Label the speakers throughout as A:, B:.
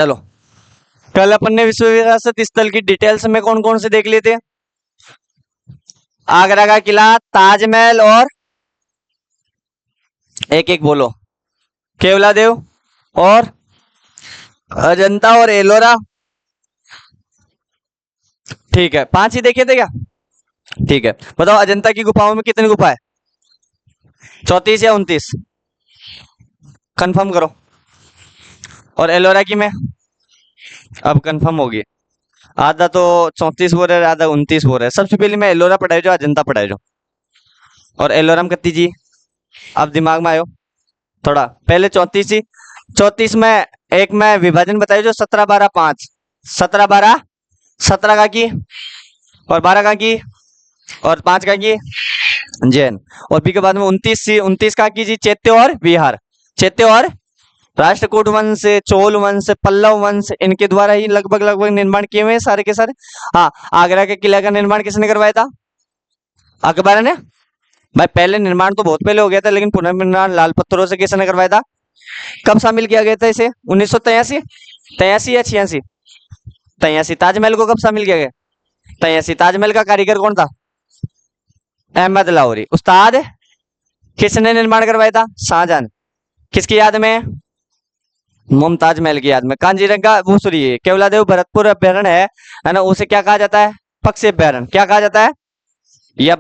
A: चलो, कल अपन ने विश्व विरासत स्थल की डिटेल्स में कौन कौन से देख लिए थे? आगरा का किला, ताजमहल और एक एक बोलो। केवला देव और अजंता और एलोरा। ठीक है, 5 ही देखे थे क्या? ठीक है, बताओ अजंता की गुफाओं में कितनी गुफा है? 34 या 29? कंफर्म करो। और एलोरा की में अब कंफर्म होगी। आधा तो 34 बोल रहे, आधा 29 बोल रहे। सबसे पहले मैं एलोरा पढ़ाई जो, अजंता पढ़ाई जो। और एलोरा में कितनी जी? अब दिमाग में आयो थोड़ा। पहले 34 ही। 34 में एक में विभाजन बताइए जो 17 12 5। 17 12, 17 का की और 12 का की और 5 का की जैन। और बी के बाद में 29 सी, 29 का की जी चैत्य और विहार। चैत्य और राष्ट्रकूट वंश, चोल वंश, पल्लव वंश, इनके द्वारा ही लगभग लगभग निर्माण किए हुए हैं सारे के सारे। हाँ, आगरा के किले का निर्माण किसने करवाया था? अकबर ने। भाई पहले निर्माण तो बहुत पहले हो गया था, लेकिन पुनर्निर्माण लाल पत्थरों से किसने करवाया था? कब शामिल किया गया था इसे? 1983? 83 या 86? 83। ताजमहल को कब शामिल किया गया? 83। ताजमहल का कारीगर कौन था? अहमद लाहौरी। उस्ताद किसने निर्माण करवाया था? शाहजहां। किसकी याद में? मुमताज महल की याद में। कांजीरंगा वो सॉरी केवलादेव भरतपुर अभ्यारण्य है ना, उसे क्या कहा जाता है? पक्षी अभ्यारण्य। क्या कहा जाता है? या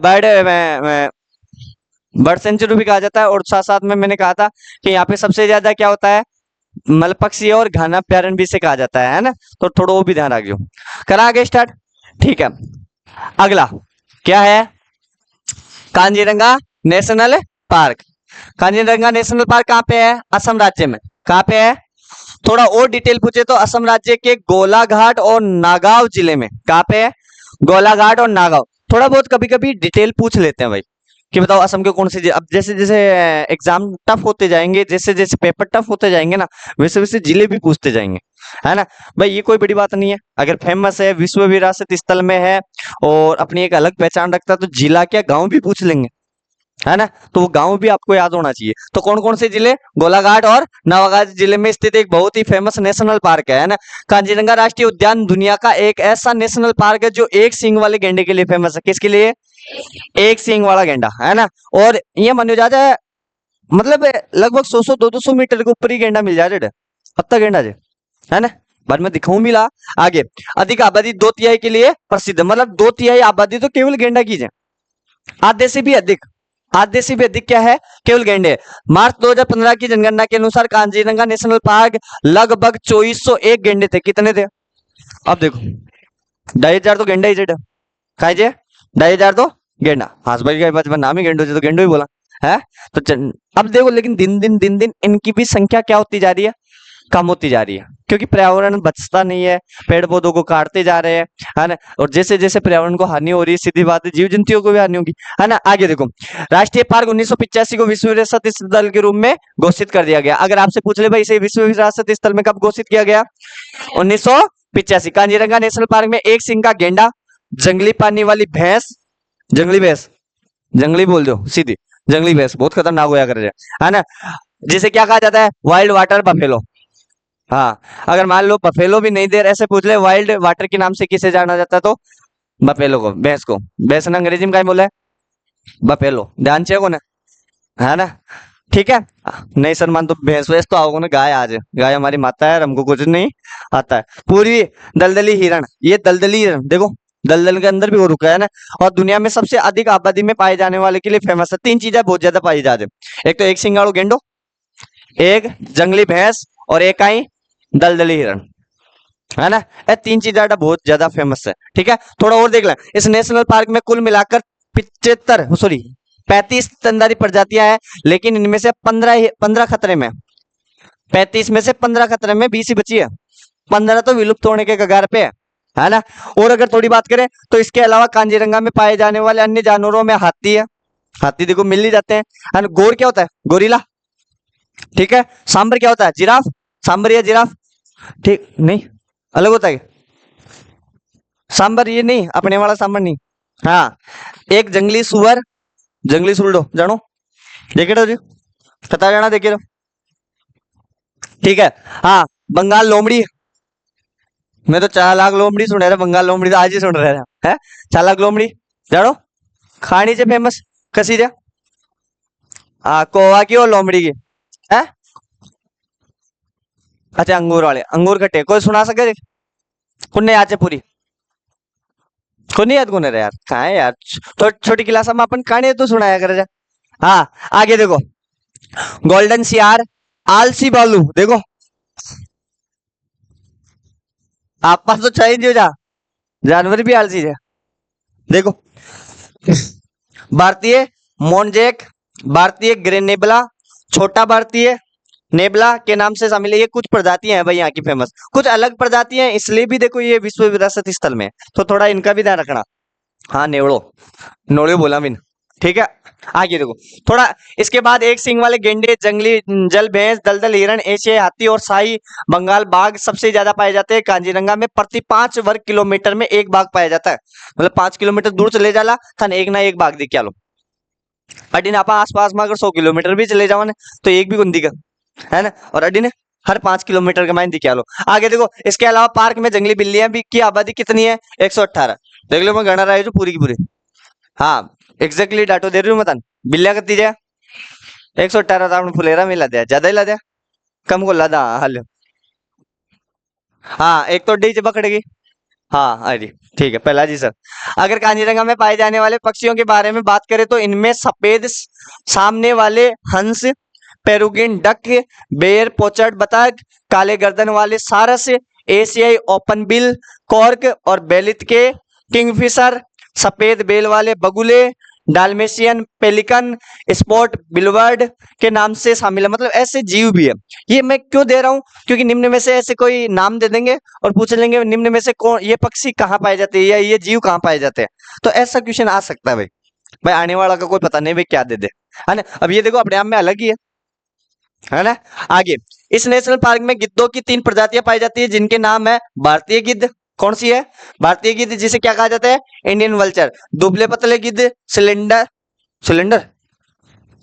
A: बर्ड सेंचुरी भी कहा जाता है। और साथ साथ में मैंने कहा था कि यहाँ पे सबसे ज्यादा क्या होता है? मल पक्षी और घना अभ्यारण्य भी से कहा जाता है ना। तो थोड़ा वो भी ध्यान रखियो। करा आगे स्टार्ट। ठीक है, अगला क्या है? Kaziranga national park. Kaziranga national park कहाँ पे है? असम राज्य में। कहाँ पे है? थोड़ा और डिटेल पूछे तो असम राज्य के गोलाघाट और नागांव जिले में। कहाँ पे है? गोलाघाट और नागांव। थोड़ा बहुत कभी कभी डिटेल पूछ लेते हैं भाई कि बताओ असम के कौन से अब जैसे जैसे एग्जाम टफ होते जाएंगे, जैसे जैसे पेपर टफ होते जाएंगे ना, वैसे वैसे जिले भी पूछते जाएंगे, है ना। भाई ये कोई बड़ी बात नहीं है, अगर फेमस है, विश्व विरासत स्थल में है और अपनी एक अलग पहचान रखता है, तो जिला क्या गांव भी पूछ लेंगे, है ना। तो वो गांव भी आपको याद होना चाहिए। तो कौन कौन से जिले? गोलाघाट और नवागांव जिले में स्थित एक बहुत ही फेमस नेशनल पार्क है ना। कांजीरंगा राष्ट्रीय उद्यान दुनिया का एक ऐसा नेशनल पार्क है जो एक सींग वाले गेंडे के लिए फेमस है। किसके लिए? एक सींग वाला गेंडा, है ना। और ये मानो जाता है मतलब लगभग 100 200 मीटर के ऊपर ही गेंडा मिल जाए अब तक गेंडा जे, है ना। बाद में दिखाऊं भी ला आगे। अधिक आबादी 2/3 के लिए प्रसिद्ध है, मतलब 2/3 आबादी तो केवल गेंडा की है। आधे से भी अधिक, आधे से भी अधिक क्या है? केवल गेंडे। मार्च 2015 की जनगणना के अनुसार कांजीरंगा नेशनल पार्क लगभग 2401 गेंडे थे। कितने थे? अब देखो 2,500 तो गेंडा ही जेड खाई जे, 2,500 तो गेंडा। हाथ भाई का बचपन नाम ही गेंडो से, तो गेंडो ही बोला है। तो अब देखो, लेकिन दिन दिन इनकी भी संख्या क्या होती जा रही है? कम होती जा रही है, क्योंकि पर्यावरण बचता नहीं है, पेड़ पौधों को काटते जा रहे हैं, है ना। और जैसे जैसे पर्यावरण को हानि हो रही है, सीधी बात है जीव जंतुओं को भी हानि होगी, है ना। आगे देखो, राष्ट्रीय पार्क 1985 को विश्व विरासत स्थल के रूप में घोषित कर दिया गया। अगर आपसे पूछ ले भाई इसे विश्व विरासत स्थल में कब घोषित किया गया? 1985। कांजीरंगा नेशनल पार्क में एक सिंह का गेंडा, जंगली पानी वाली भैंस, जंगली भैंस, जंगली बोल दो सीधी, जंगली भैंस बहुत खतरनाक होया कर रहे, है ना, जिसे क्या कहा जाता है? Wild water buffalo. हाँ, अगर मान लो बफेलो भी नहीं दे रहे, ऐसे पूछ ले वाइल्ड वाटर के नाम से किसे जाना जाता है, तो बफेलो को, भैंस को। भैंस ने अंग्रेजी में क्या बोला है? बफेलो। ध्यान से कौन है ना। ठीक है। नहीं सर मान तो भैंस वैस तो आओगे ना, गाय आज गाय हमारी माता है, हमको कुछ नहीं आता है। पूर्वी दलदली हिरण, ये दलदली हिरण देखो, दलदल के अंदर भी वो रुका है ना। और दुनिया में सबसे अधिक आबादी में पाए जाने वाले के लिए फेमस है। 3 चीजें बहुत ज्यादा पाई जाती है, एक तो एक सिंगाड़ू गेंडो, एक जंगली भैंस और एक आई दलदली हिरण, है ना। ये 3 चीजें बहुत ज्यादा फेमस है। ठीक है, थोड़ा और देख लें। इस नेशनल पार्क में कुल मिलाकर 35 स्तनधारी प्रजातियां हैं, लेकिन इनमें से 15 खतरे में। 35 में से 15 खतरे में, 20 ही बची है। 15 तो विलुप्त होने के कगार पे है ना। और अगर थोड़ी बात करें तो इसके अलावा कांजीरंगा में पाए जाने वाले अन्य जानवरों में हाथी है, हाथी देखो मिल ही जाते हैं। गोर क्या होता है? गोरिल्ला। ठीक है, सांबर क्या होता है? जिराफ। सांबर या जिराफ, ठीक नहीं, अलग होता है सांबर, ये नहीं अपने वाला सांबर नहीं। हाँ, एक जंगली सुअर, जंगली सुलडो जानो, देखे रहो जी, पता जाना देखे रहो। ठीक है, हाँ, बंगाल लोमड़ी, मैं तो चालाक लोमड़ी सुन रहा था, बंगाल लोमड़ी तो आज ही सुन रहा था है। चालाक लोमड़ी जानो खानी से फेमस कसी जा। हाँ कोवा की और लोमड़ी की है। अच्छा अंगूर वाले अंगूर खट्टे कोई सुना सके कुन्ने याद है पूरी। को नहीं याद कोने रे यार कहाँ है यार। तो छोटी क्लास में अपन कहानी तो सुनाया करे जा। हाँ आगे देखो गोल्डन सियार आलसी बालू देखो आप पास तो चाहिए जो जा जानवर भी आलसी है। देखो भारतीय मोनजेक भारतीय ग्रे नेबला छोटा भारतीय नेबला के नाम से शामिल है। ये कुछ प्रजातियां हैं भाई यहाँ की फेमस कुछ अलग प्रजातियां हैं इसलिए भी देखो ये विश्व विरासत स्थल में है, तो थोड़ा इनका भी ध्यान रखना। हाँ नेवड़ो नोड़ियो बोला मैंने ठीक है। आगे देखो थोड़ा इसके बाद एक सींग वाले गेंडे जंगली जल भैंस दलदल हिरण एशियाई हाथी और शाही बंगाल बाघ सबसे ज्यादा पाए जाते हैं कांजीरंगा में। प्रति 5 वर्ग किलोमीटर में एक बाघ पाया जाता है। मतलब 5 किलोमीटर दूर चले जाला था एक ना एक बाघ दिख लो। अडी आप आसपास में अगर 100 किलोमीटर भी चले जाओ ना तो एक भी कुंदी का है ना। और अडी ने हर 5 किलोमीटर के माइन दिखा लो। आगे देखो इसके अलावा पार्क में जंगली बिल्लियां भी की आबादी कितनी है 118। देख लो मैं गणा रहा हूँ पूरी की पूरी। हाँ एग्जैक्टली डाटो दे रही हूँ मैं तन बिल्लियां कितनी जाए 118 तो आपने फुलेरा में ला दिया ज्यादा ही ला दिया कम को ला दा हल। हाँ एक तो डी पकड़ेगी। हाँ अरे ठीक है पहला जी सर। अगर कांजीरंगा में पाए जाने वाले पक्षियों के बारे में बात करें तो इनमें सफेद सामने वाले हंस पेरुगिन डक बेर पोचट बतख काले गर्दन वाले सारस एशियाई ओपन बिल कॉर्क और बेलित के किंगफिशर सफेद बेल वाले बगुले डालमेशियन पेलिकन स्पॉट बिलवर्ड के नाम से शामिल है। मतलब ऐसे जीव भी है। ये मैं क्यों दे रहा हूँ क्योंकि निम्न में से ऐसे कोई नाम दे देंगे और पूछ लेंगे निम्न में से कौन ये पक्षी कहाँ पाए जाते हैं या ये जीव कहाँ पाए जाते हैं। तो ऐसा क्वेश्चन आ सकता है भाई। भाई आने वाला का कोई पता नहीं भाई क्या दे दे है ना। अब ये देखो अपने आप में अलग ही है ना। आगे इस नेशनल पार्क में गिद्धों की 3 प्रजातियां पाई जाती है जिनके नाम है भारतीय गिद्ध कौन सी है भारतीय गिद्ध जिसे क्या कहा जाता है इंडियन वल्चर दुबले पतले गिद्ध cylinder cylinder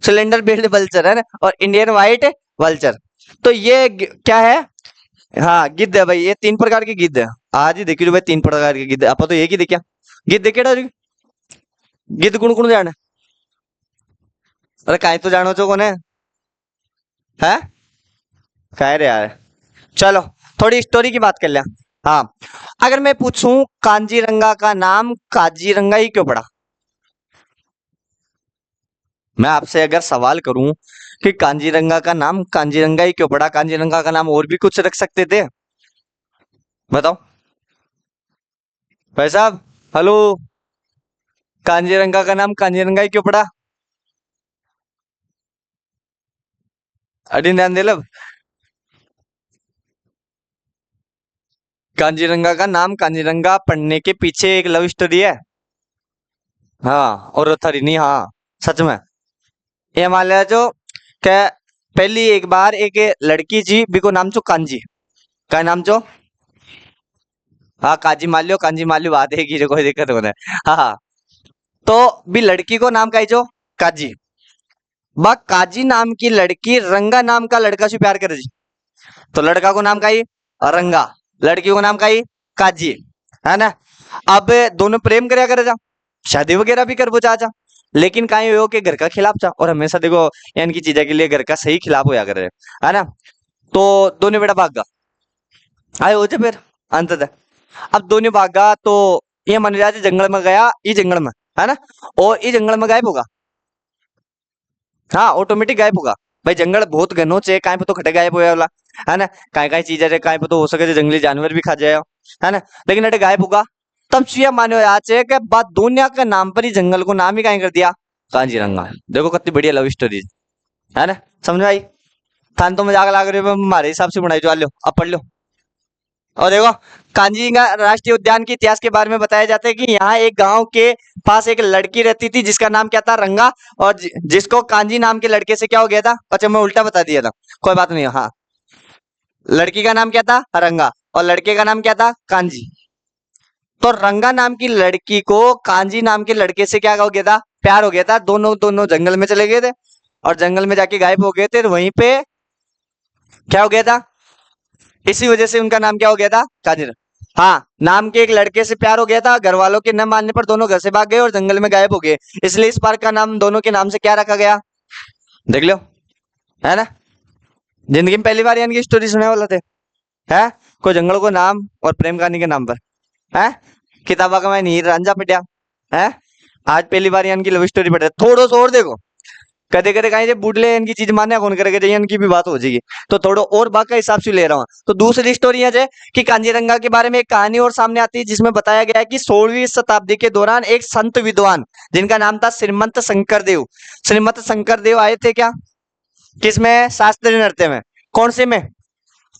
A: cylinder billed vulture है ना और इंडियन व्हाइट वल्चर। तो ये क्या है हाँ गिद्ध है भाई। ये 3 प्रकार के गिद्ध है। आज ही देखियो भाई 3 प्रकार के गिद्ध आप तो एक ही देखा गिद्ध देखे गिद्ध गुण गुण जाने अरे काय तो जानो चो कोने है काय रे यार। चलो थोड़ी स्टोरी की बात कर ले। हाँ अगर मैं पूछूं कांजीरंगा का नाम काजीरंगा ही क्यों पड़ा। मैं आपसे अगर सवाल करूं कि कांजीरंगा का नाम कांजीरंगा ही क्यों पड़ा कांजीरंगा का नाम और भी कुछ रख सकते थे बताओ भाई साहब हेलो। कांजीरंगा का नाम कांजीरंगा ही क्यों पड़ा अड़ी ध्यान दे लब। कांजीरंगा का नाम कांजीरंगा पढ़ने के पीछे एक लव स्टोरी है। हाँ और थरी नहीं हाँ सच में। ये मान लिया जो क्या पहली एक बार एक लड़की जी बिको नाम चो कांजी का नाम चो हाँ कांजी मालियो बात है कि जो कोई दिक्कत होना है। हाँ हाँ तो भी लड़की को नाम का जो काजी बा काजी नाम की लड़की रंगा नाम का लड़का से प्यार करे जी। तो लड़का को नाम का ही रंगा लड़की को नाम का ही काजी है ना। अब दोनों प्रेम करया करे जा शादी वगैरह भी कर वो चाचा लेकिन कहीं हो के घर का खिलाफ जा और हमेशा देखो इनकी चीजें के लिए घर का सही खिलाफ होया करे है ना। तो दोनों बेटा भागा आए हो जाए फिर अंत अब दोनों भागा तो ये मन राज जंगल में गया ये जंगल में है ना और ये जंगल में गायब होगा। हाँ ऑटोमेटिक गायब होगा भाई जंगल बहुत घनो चे कहीं पे तो खटे गायब होया वाला है ना। कहीं कहीं चीज है कहीं पे तो हो सके जंगली जानवर भी खा जाए है ना लेकिन अटे गायब होगा। तब सुया मानो आज है कि बात दुनिया के नाम पर ही जंगल को नाम ही कहीं कर दिया कांजीरंगा। देखो कितनी बढ़िया लव स्टोरी है ना समझ आई। थान तो मजाक लग रही है हमारे हिसाब से बनाई जो लो अब पढ़ लो। और देखो कांजीरंगा राष्ट्रीय उद्यान के इतिहास के बारे में बताया जाता है कि यहाँ एक गांव के पास एक लड़की रहती थी जिसका नाम क्या था रंगा और जिसको कांजी नाम के लड़के से क्या हो गया था। अच्छा मैं उल्टा बता दिया था कोई बात नहीं। हाँ लड़की का नाम क्या था रंगा और लड़के का नाम क्या था कांजी। तो रंगा नाम की लड़की को कांजी नाम के लड़के से क्या हो गया था प्यार हो गया था। दोनों दोनों जंगल में चले गए थे और जंगल में जाके गायब हो गए थे वहीं पे क्या हो गया था इसी वजह से उनका नाम क्या हो गया था कांजीर। हाँ, नाम के एक लड़के से प्यार हो गया था, घर वालों के न मानने पर दोनों घर से भाग गए और जंगल में गायब हो गए, इसलिए इस पार्क का नाम दोनों के नाम से क्या रखा गया? देख लो, है ना? जिंदगी में पहली बार यानी कि स्टोरी सुनने वाला थे। है कोई जंगल को नाम और प्रेम कहानी के नाम पर, है किताबा का मैं नीर रांझा पिटिया, है आज पहली बार यानी कि लव स्टोरी पढ़ रहे। थोड़ो सो और देखो, कदे कदे कहीं बुढ़ले इनकी चीज माने कौन करे करे इनकी भी बात हो जाएगी, तो थोड़ो और बात का हिसाब से ले रहा हूँ। तो दूसरी स्टोरी है कि कांजीरंगा के बारे में एक कहानी और सामने आती है, जिसमें बताया गया है कि 16वीं शताब्दी के दौरान एक संत विद्वान जिनका नाम था श्रीमंत शंकरदेव, श्रीमंत शंकरदेव आए थे क्या? किसमें? शास्त्रीय नृत्य में। कौन से में?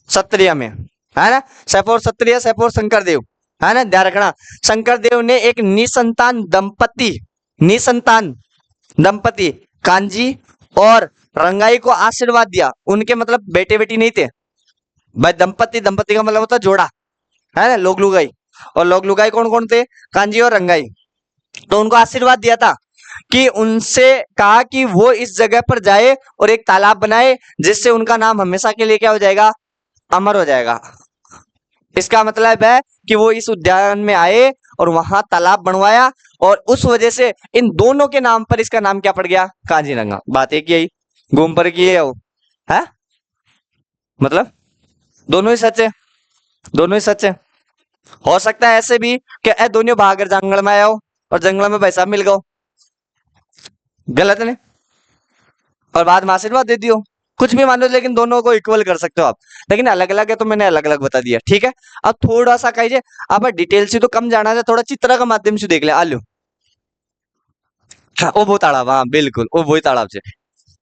A: क्षत्रिय में, है ना? सैफोर क्षत्रिय, सैफोर शंकरदेव, है ना? ध्यान रखना। शंकरदेव ने एक निसंतान दंपति कांजी और रंगाई को आशीर्वाद दिया। उनके मतलब बेटे बेटी नहीं थे भाई, दंपति, दंपति का मतलब होता है जोड़ा, है ना? लोग लुगाई, और लोग लुगाई कौन कौन थे? कांजी और रंगाई। तो उनको आशीर्वाद दिया था कि उनसे कहा कि वो इस जगह पर जाए और एक तालाब बनाए, जिससे उनका नाम हमेशा के लिए क्या हो जाएगा? अमर हो जाएगा। इसका मतलब है कि वो इस उद्यान में आए और वहां तालाब बनवाया, और उस वजह से इन दोनों के नाम पर इसका नाम क्या पड़ गया? कांजीरंगा। बात एक यही घूम पर की है वो, है मतलब दोनों ही सच है, दोनों ही सच है। हो सकता है ऐसे भी कि ए दोनों भागर जंगल में आया हो और जंगल में भाई साहब मिल गए, गलत नहीं, और बाद में आशीर्वाद दे दियो, कुछ भी मान लो, लेकिन दोनों को इक्वल कर सकते हो आप। लेकिन अलग अलग है तो मैंने अलग अलग बता दिया, ठीक है? अब थोड़ा सा कहिए, अब डिटेल से तो कम जाना है, थोड़ा चित्र का माध्यम से देख ले आलू। हाँ, ओ वो तालाब, हाँ बिल्कुल ओ वही तालाब से,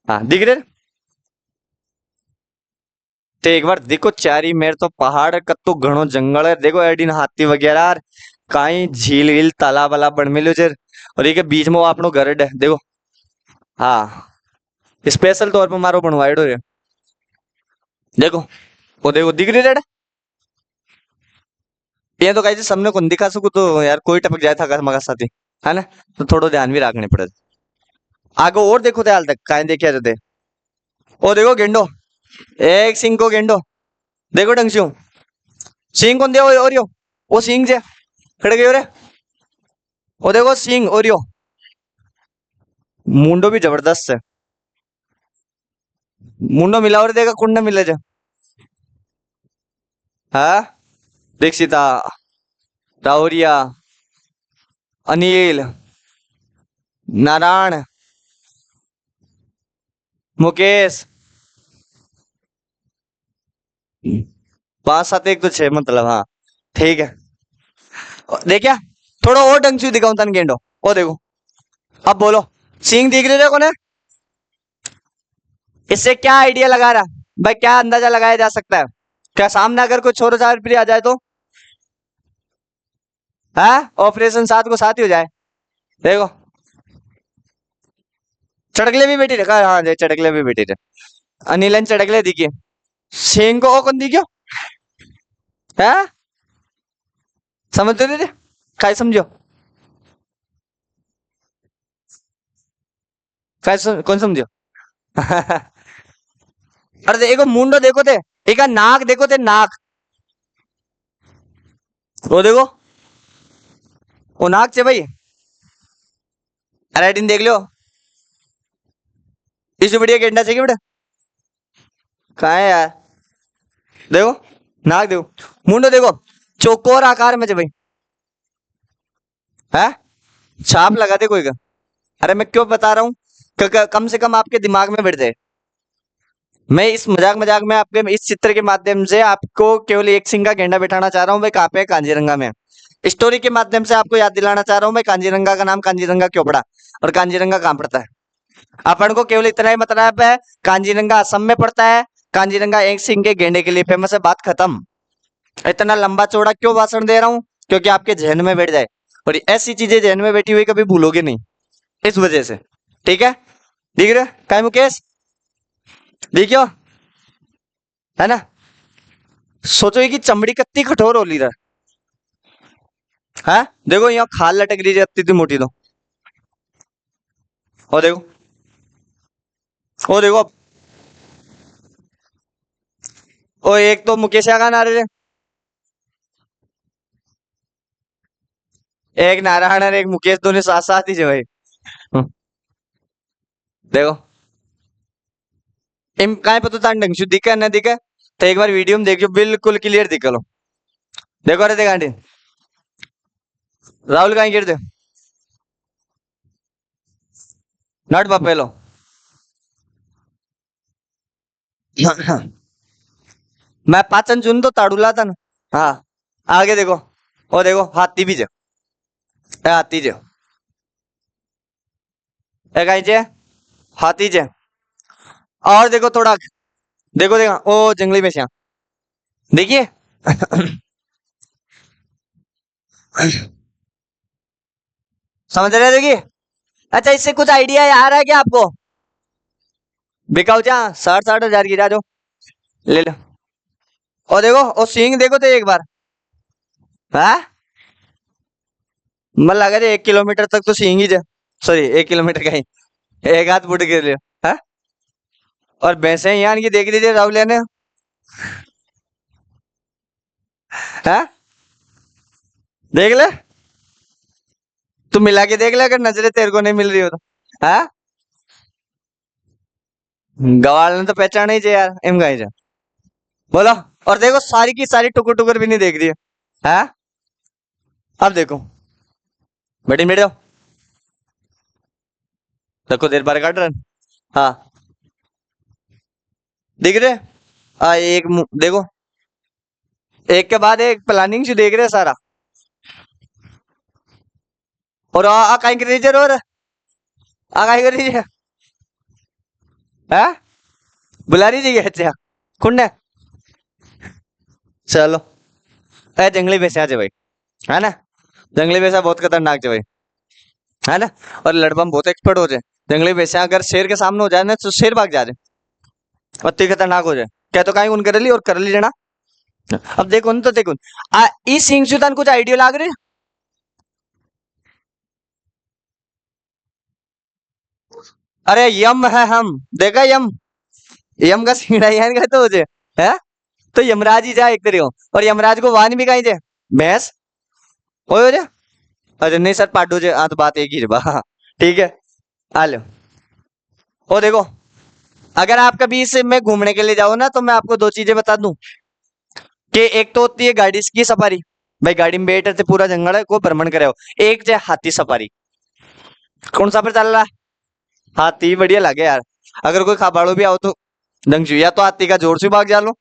A: हाँ दिख रहे। तो एक बार देखो चारी मेर तो पहाड़ कत्तो घणो जंगल है, देखो एडिन हाथी वगैरह काई झील वील तालाब वालाब बन मिलो जर, और ये के बीच में वो अपनो घर है देखो। हाँ, स्पेशल तौर पर मारो बनवाइडो है, देखो वो देखो दिख रही रेड। ये तो कहीं सबने कौन दिखा सकू, तो यार कोई टपक जाए था मगा साथी, है ना? तो थोड़ा ध्यान भी रखने पड़े। आगे और देखो थे हाल तक काहे देखे जाते। ओ देखो गेंडो, एक सिंह को गेंडो, देखो ढंग से सिंह कौन दे और यो, वो सिंह जे खड़े गए रे, वो देखो सिंह और यो मुंडो भी जबरदस्त है, मुंडो मिला और देखा कुंड मिले जो, हाँ दीक्षिता, राहुरिया, अनिल, नारायण, मुकेश, 5 7 1 तो 6 मतलब, हाँ ठीक है। देखिया थोड़ा और ढंग से दिखाऊं तन गेंडो, ओ देखो अब बोलो, सिंह दिख रहे कौन है? इससे क्या आइडिया लगा रहा भाई, क्या अंदाजा लगाया जा सकता है? क्या सामने अगर कोई छोरो चार आ जाए तो, है ऑपरेशन 7 को 7 ही हो जाए। देखो चड़कले भी बेटी रखा, हाँ देख चड़कले भी बेटी रहे, अनिलन चड़कले दिखिए, सिंह को ओ कौन दिखियो, है समझ तो दे काय समझो, कौन समझो? अरे देखो मुंडो देखो थे, एक नाक देखो थे नाक, वो देखो वो नाक से भाई, अरेटिन देख लो, इससे बढ़िया गेंडा चाहिए बेटा, कहा है यार, देखो नाक देखो, मुंडो देखो चौकोर आकार में भाई, है छाप लगा दे कोई का। अरे मैं क्यों बता रहा हूँ, कम से कम आपके दिमाग में बैठ जाए। मैं इस मजाक मजाक में आपके इस चित्र के माध्यम से आपको केवल एक सिंह का गेंडा बैठाना चाह रहा हूँ, भाई कहाँ पे है? कांजीरंगा में। स्टोरी के माध्यम से आपको याद दिलाना चाह रहा हूँ, भाई कांजीरंगा का नाम कांजीरंगा क्यों पड़ा और कांजीरंगा कहाँ पड़ता है। अपन को केवल इतना ही मतलब है, कांजीरंगा असम में पड़ता है, कांजीरंगा एक सिंह के गेंडे के लिए फेमस है, बात खत्म। इतना लंबा चौड़ा क्यों भाषण दे रहा हूँ? क्योंकि आपके जहन में बैठ जाए, और ऐसी चीजें जहन में बैठी हुई कभी भूलोगे नहीं, इस वजह से, ठीक है? दिख रहा है काय मुकेश, दिखियो, है ना? सोचो कि चमड़ी कितनी कठोर होली रहा है, देखो यहाँ खाल लटक रही है इतनी इतनी मोटी तो, और देखो वो देखो अब, वो एक तो मुकेश आगा ना रहे, एक नारायण और एक मुकेश दोनों साथ साथ ही जो भाई। हम्म, देखो इम काय पता था ढंग से दिखे ना दिखे, तो एक बार वीडियो में देखो बिल्कुल क्लियर दिख लो। देखो रे देख आंटी, राहुल कहीं गिर दे नट पपेलो। मैं पाचन चुन तो ताड़ूला था ना। हाँ आगे देखो, ओ देखो हाथी भी जो, ए हाथी जो, ए कहीं जे हाथी जे। और देखो थोड़ा, देखो देखो ओ जंगली बेसिया देखिए। समझ रहे हो? देखिए अच्छा इससे कुछ आइडिया आ रहा है क्या आपको? बिकाऊ जा 60-60 हजार की, जा जो ले लो। और देखो और सींग देखो तो एक बार, हाँ मन लगा 1 किलोमीटर तक तो सींग ही जा, सॉरी 1 किलोमीटर का ही, एक हाथ फुट गिर लियो। हाँ और भैंसे यहाँ की देख लीजिए राहुल ने। हाँ देख ले, तू मिला के देख ले अगर नजरें तेरे को नहीं मिल रही हो तो। हाँ गवाल ने तो पहचाना ही चाहिए यार, एम गाई जा बोलो। और देखो सारी की सारी टुकुर टुकुर भी नहीं देख रही है। हाँ अब देखो बेटी मेरे देखो देर बार काट रहा। हाँ दिख रहे, एक देखो एक के बाद एक प्लानिंग से देख रहे हैं सारा। और कहीं क्रेजर और कहीं कर रही है। हाँ बुला रही है अच्छा कुंड है। चलो ए जंगली भैंसे आ जाए भाई, है ना? जंगली भैंसा बहुत खतरनाक है भाई, है ना? और लड़बम बहुत एक्सपर्ट हो जाए। जंगली भैंसा अगर शेर के सामने हो जाए ना तो शेर भाग जा रहे, अति खतरनाक हो जाए। क्या तो कहीं उन कर ली और कर ली जना। अब देखो न तो देखो इस सिंह सुल्तान कुछ आइडिया लाग रहे। अरे यम है हम, देखा यम, यम का सीढ़ा यान का तो हो जाए, है? तो यमराज ही जाए एक तरीके और यमराज को वाहन भी कहीं जाए भैंस हो जाए। अरे नहीं सर पाडू जे, हाँ तो बात एक ही है बा। ठीक है आ लो। ओ देखो अगर आप कभी इस में घूमने के लिए जाओ ना तो मैं आपको दो चीजें बता दूं कि एक तो होती है गाड़ी की सफारी, भाई गाड़ी में बैठे थे पूरा जंगल है को भ्रमण करे हो। एक जो है हाथी सफारी, कौन सा पर चल रहा है? हाथी बढ़िया लगे यार। अगर कोई खाबाड़ो भी आओ तो दंग या तो हाथी का जोर से भाग जा लो,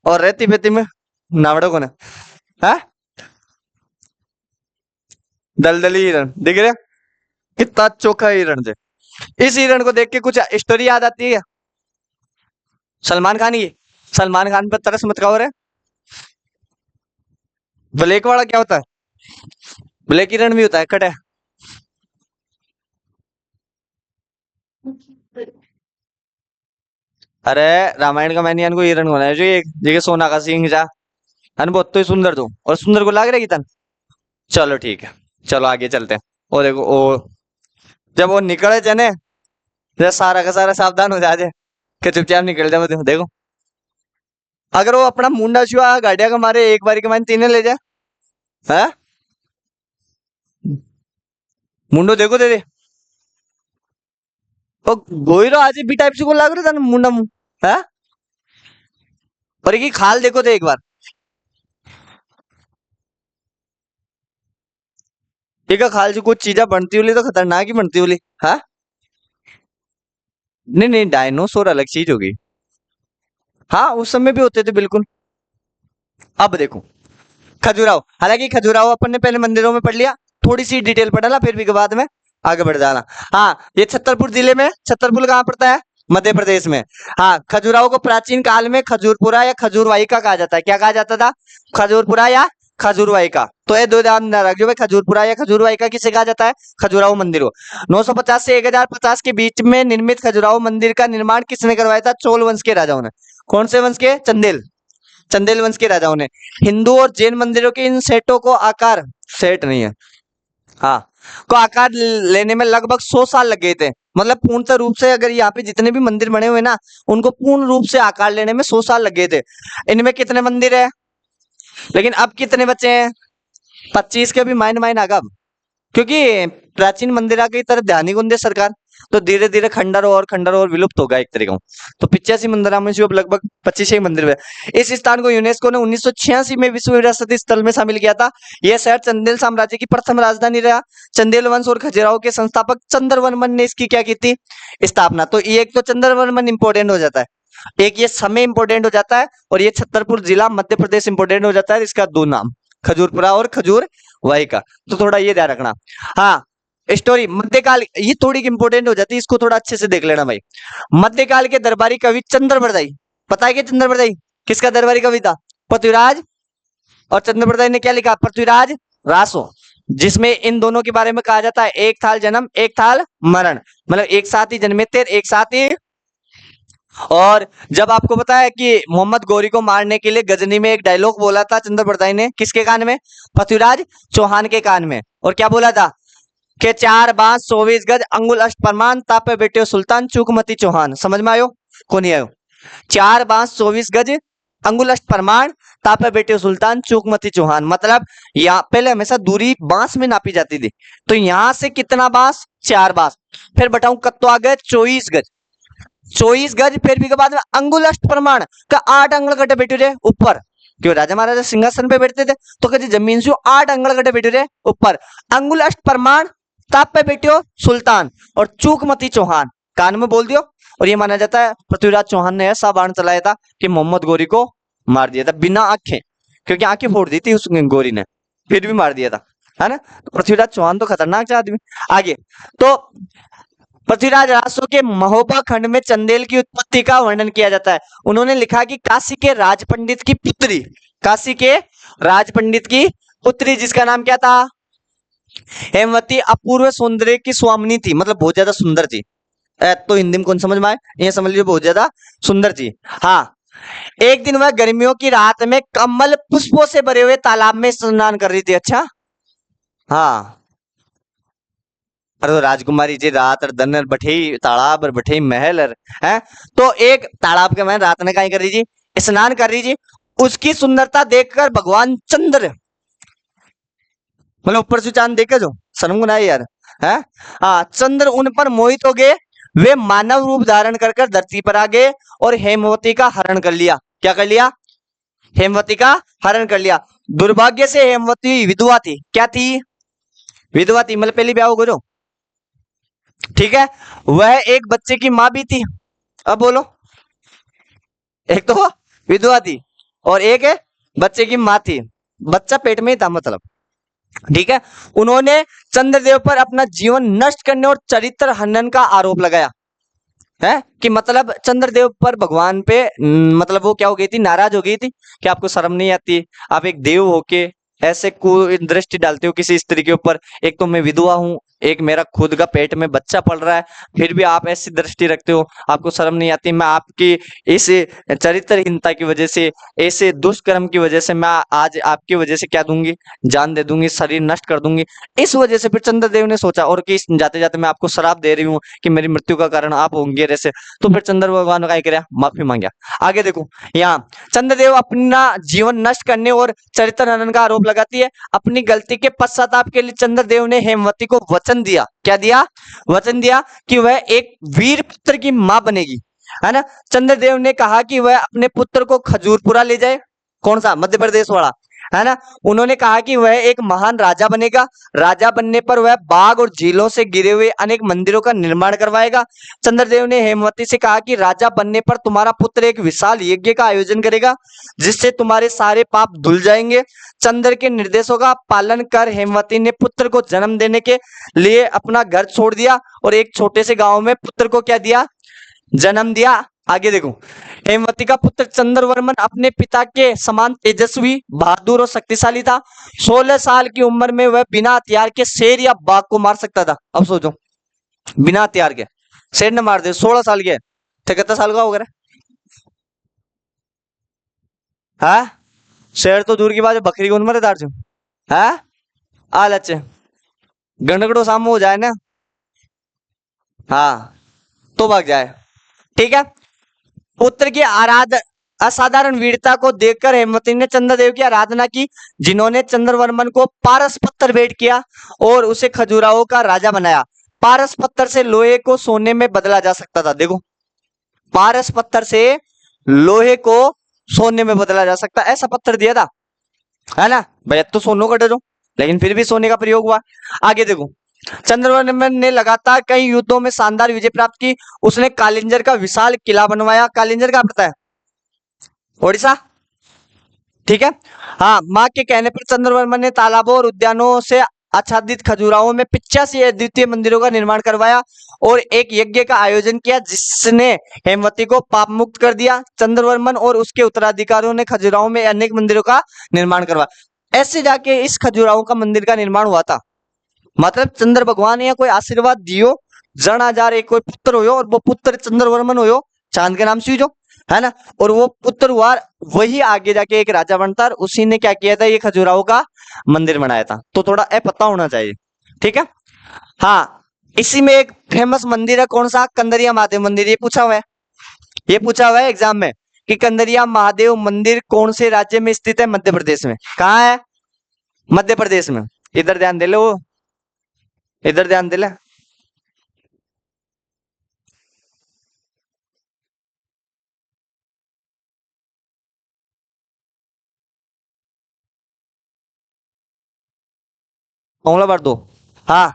A: और रहती बेती में नावड़ो को ना, हाँ दलदली हिरण दिख रहे, कितना चोखा हिरण थे। इस हिरण को देख के कुछ स्टोरी याद आती है सलमान खान की। सलमान खान पर तरस मत खाओ रे। ब्लैक वाला क्या होता है? ब्लैक हिरण भी होता है कटे। अरे रामायण का मैंने इनको हिरण बनाया जो एक जगह सोना का सिंह जा, अन बहुत तो ही सुंदर तू और सुंदर को लाग रहा है तन। चलो ठीक है, चलो आगे चलते हैं। ओ देखो ओ जब वो निकले जने, जब सारा का सारा सावधान हो जाए कि चुपचाप निकल जाओ। देखो देखो अगर वो अपना मुंडा छुआ गाड़िया का मारे एक बारी के मारे तीन ले जाए, है मुंडो देखो दे दे ओ गोईरो आज भी टाइप से को लाग रहा था ना मुंडा मुंह, है? पर की खाल देखो थे एक बार, ठीक है खाल से कुछ चीजें बनती हुई तो खतरनाक ही बनती हुई। हाँ नहीं नहीं डायनोसोर अलग चीज होगी। हाँ उस समय भी होते थे बिल्कुल। अब देखो खजुराहो, हालांकि खजुराहो अपन ने पहले मंदिरों में पढ़ लिया, थोड़ी सी डिटेल पढ़ा ला फिर भी के बाद में आगे बढ़ जाना। हाँ ये छतरपुर जिले में, छतरपुर कहाँ पड़ता है? मध्य प्रदेश में। हाँ खजुराहो को प्राचीन काल में खजूरपुरा या खजूरवाई का कहा जाता है। क्या कहा जाता था? खजूरपुरा या खजूरवाई का। तो ये दो नाम ना रखियो भाई, खजूरपुरा या खजूरवाई का किसे कहा जाता है? खजुराहो मंदिर को। 950 से 1050 के बीच में निर्मित खजुराहो मंदिर का निर्माण किसने करवाया था? चोल वंश के राजाओं ने। कौन से वंश के? चंदेल, चंदेल वंश के राजाओं ने। हिंदू और जैन मंदिरों के इन सेटों को आकार, सेट नहीं है, हाँ को आकार लेने में लगभग 100 साल लग गए थे। मतलब पूर्णतः रूप से अगर यहाँ पे जितने भी मंदिर बने हुए ना, उनको पूर्ण रूप से आकार लेने में 100 साल लग गए थे। इनमें कितने मंदिर है, लेकिन अब कितने बचे हैं? 25 के भी माइन माइन आगा अब। क्योंकि प्राचीन मंदिरा की तरफ ध्यान ही कौन दे सरकार। तो धीरे धीरे खंडर और विलुप्त होगा एक तरीका। तो 85 मंदिरों में से अब लगभग 25 ही मंदिर हुए। इस स्थान को यूनेस्को ने 1986 में विश्व विरासत स्थल में शामिल किया था। यह शहर चंदेल साम्राज्य की प्रथम राजधानी रहा। चंदेल वंश और खजुराहो के संस्थापक चंद्रवर्मन ने इसकी क्या की थी, स्थापना। तो ये एक तो चंद्रवर्मन इंपॉर्टेंट हो जाता है, एक ये समय इंपॉर्टेंट हो जाता है, और ये छतरपुर जिला मध्य प्रदेश इंपॉर्टेंट हो जाता है। इसका दो नाम, खजूरपुरा और खजूर वाई का। तो थोड़ा ये ध्यान रखना। हाँ, स्टोरी मध्यकाल ये थोड़ी इंपॉर्टेंट हो जाती है, इसको थोड़ा अच्छे से देख लेना भाई। मध्यकाल के दरबारी कवि चंद्रबरदाई, पता है कि चंद्रबरदाई किसका दरबारी कवि था? पृथ्वीराज। और चंद्रबरदाई ने क्या लिखा? पृथ्वीराज रासो, जिसमें इन दोनों के बारे में कहा जाता है एक थाल जन्म एक थाल मरण, मतलब एक साथ ही जन्मे थे, एक साथ ही। और जब आपको पता है कि मोहम्मद गौरी को मारने के लिए गजनी में एक डायलॉग बोला था चंद्रबरदाई ने, किसके कान में? पृथ्वीराज चौहान के कान में। और क्या बोला था कि 4 बांस 24 गज अंगुल अष्ट प्रमाण तापे बेटे सुल्तान चूकमती चौहान। समझ में आयो? कौन नहीं आयो? 4 बांस 24 गज अंगुल अष्ट प्रमाण तापे बेटे सुल्तान चूकमती चौहान, मतलब यहाँ पहले हमेशा दूरी बांस में नापी जाती थी। तो यहां से कितना बांस? 4 बांस। फिर बताऊं कत्तो आ गए 24 गज, 24 गज। फिर भी के बाद में अंगुल अष्ट प्रमाण का 8 अंगल कटे बैठे रहे ऊपर। क्यों? राजा महाराजा सिंहासन पे बैठते थे, तो कभी जमीन से 8 अंगल कटे बैठे रहे ऊपर। अंगुल अष्ट प्रमाण ताप पे बैठे सुल्तान, और चूकमती चौहान कान में बोल दियो। और ये माना जाता है पृथ्वीराज चौहान ने ऐसा बाण चलाया था कि मोहम्मद गौरी को मार दिया था बिना आंखें, क्योंकि आंखें फोड़ दी थी उस गौरी ने, फिर भी मार दिया था, है ना। तो पृथ्वीराज चौहान तो खतरनाक आदमी। आगे तो पृथ्वीराज रासो के महोबा खंड में चंदेल की उत्पत्ति का वर्णन किया जाता है। उन्होंने लिखा कि काशी के राज पंडित की पुत्री, काशी के राज पंडित की पुत्री, जिसका नाम क्या था? हेमवती, अपूर्व सौंदर्य की स्वामिनी थी, मतलब बहुत ज्यादा सुंदर थी। तो हिंदी में कौन समझ में आए, ये समझ लीजिए बहुत ज्यादा सुंदर थी। हाँ, एक दिन वह गर्मियों की रात में कमल पुष्पों से भरे हुए तालाब में स्नान कर रही थी। अच्छा, हाँ। अरे तो राजकुमारी जी रात दिन बैठे तालाब और बैठे महल है। तो एक तालाब के में रात ने कहीं कर रही जी, स्नान कर रही जी। उसकी सुंदरता देखकर भगवान चंद्र, मतलब ऊपर से चांद देखे जो शर्म गुना है यार, है। हाँ, चंद्र उन पर मोहित हो गए। वे मानव रूप धारण कर कर धरती पर आ गए और हेमवती का हरण कर लिया। क्या कर लिया? हेमवती का हरण कर लिया। दुर्भाग्य से हेमवती विधवा थी। क्या थी? विधवा थी, मतलब पहली ब्याह हो गयो, ठीक है। वह एक बच्चे की माँ भी थी। अब बोलो, एक तो विधवा थी और एक बच्चे की माँ थी, बच्चा पेट में ही था मतलब, ठीक है। उन्होंने चंद्रदेव पर अपना जीवन नष्ट करने और चरित्र हनन का आरोप लगाया है, कि मतलब चंद्रदेव पर भगवान पे मतलब वो क्या हो गई थी, नाराज हो गई थी कि आपको शर्म नहीं आती, आप एक देव होके ऐसे दृष्टि डालते हो किसी स्त्री के ऊपर। एक तो मैं विधवा हूं, एक मेरा खुद का पेट में बच्चा पल रहा है, फिर भी आप ऐसी दृष्टि रखते हो, आपको शर्म नहीं आती। मैं आपकी इस चरित्रहीनता की वजह से, ऐसे दुष्कर्म की वजह से मैं आज आपकी वजह से क्या दूंगी, जान दे दूंगी, शरीर नष्ट कर दूंगी। इस वजह से फिर चंद्रदेव ने सोचा, और कि जाते जाते मैं आपको श्राप दे रही हूँ कि मेरी मृत्यु का कारण आप होंगे ऐसे। तो फिर चंद्र भगवान ने क्या किया? माफी मांगा। आगे देखो, यहाँ चंद्रदेव अपना जीवन नष्ट करने और चरित्र हनन का आरोप लगाती है। अपनी गलती के पश्चाताप के लिए चंद्रदेव ने हेमवती को वचन दिया। क्या दिया? वचन दिया कि वह एक वीर पुत्र की मां बनेगी, है ना। चंद्रदेव ने कहा कि वह अपने पुत्र को खजूरपुरा ले जाए। कौन सा? मध्य प्रदेश वाला, है ना। उन्होंने कहा कि वह एक महान राजा बनेगा। राजा बनने पर वह बाग और झीलों से गिरे हुए अनेक मंदिरों का निर्माण करवाएगा। चंद्रदेव ने हेमवती से कहा कि राजा बनने पर तुम्हारा पुत्र एक विशाल यज्ञ का आयोजन करेगा, जिससे तुम्हारे सारे पाप धुल जाएंगे। चंद्र के निर्देशों का पालन कर हेमवती ने पुत्र को जन्म देने के लिए अपना घर छोड़ दिया और एक छोटे से गांव में पुत्र को क्या दिया? जन्म दिया। आगे देखो, हेमवती का पुत्र चंद्रवर्मन अपने पिता के समान तेजस्वी, बहादुर और शक्तिशाली था। 16 साल की उम्र में वह बिना हथियार के शेर या बाघ को मार सकता था। अब सोचो, बिना हथियार के शेर ने मार दे, 16 साल के थे, कितना साल का होगा? हाँ, शेर तो दूर की बात है, बकरी कौन मरे दार है। आ लच्चे गंडकड़ो सामने हो जाए ना, हाँ, तो भाग जाए, ठीक है। पुत्र की आराध असाधारण वीरता को देखकर हेमवती ने चंद्रदेव की आराधना की, जिन्होंने चंद्रवर्मन को पारस पत्थर भेंट किया और उसे खजुराहो का राजा बनाया। पारस पत्थर से लोहे को सोने में बदला जा सकता था। देखो, पारस पत्थर से लोहे को सोने में बदला जा सकता, ऐसा पत्थर दिया था, है ना भाई। तो सोनो का डरो, लेकिन फिर भी सोने का प्रयोग हुआ। आगे देखो, चंद्रवर्मन ने लगातार कई युद्धों में शानदार विजय प्राप्त की। उसने कालिंजर का विशाल किला बनवाया। कालिंजर का पता है? ओडिशा, ठीक है। हाँ, माँ के कहने पर चंद्रवर्मन ने तालाबों और उद्यानों से आच्छादित खजुराहो में 85 अद्वितीय मंदिरों का निर्माण करवाया और एक यज्ञ का आयोजन किया, जिसने हेमवती को पाप मुक्त कर दिया। चंद्रवर्मन और उसके उत्तराधिकारियों ने खजुराहो में अनेक मंदिरों का निर्माण करवाया। ऐसे जाके इस खजुराहो का मंदिर का निर्माण हुआ था। मतलब चंद्र भगवान या कोई आशीर्वाद दियो, जन हजार एक कोई पुत्र हो और वो पुत्र चंद्रवर्मन हो, चांद के नाम से जो है ना, और वो पुत्र हुआ, वही आगे जाके एक राजा बनता और उसी ने क्या किया था, ये खजुराहो का मंदिर बनाया था। तो थोड़ा ए पता होना चाहिए, ठीक है। हाँ, इसी में एक फेमस मंदिर है, कौन सा? कंदरिया महादेव मंदिर। ये पूछा हुआ है, ये पूछा हुआ है एग्जाम में कि कंदरिया महादेव मंदिर कौन से राज्य में स्थित है? मध्य प्रदेश में। कहाँ है? मध्य प्रदेश में। इधर ध्यान दे लो, इधर ध्यान दे ले। अगला बार दो। हाँ,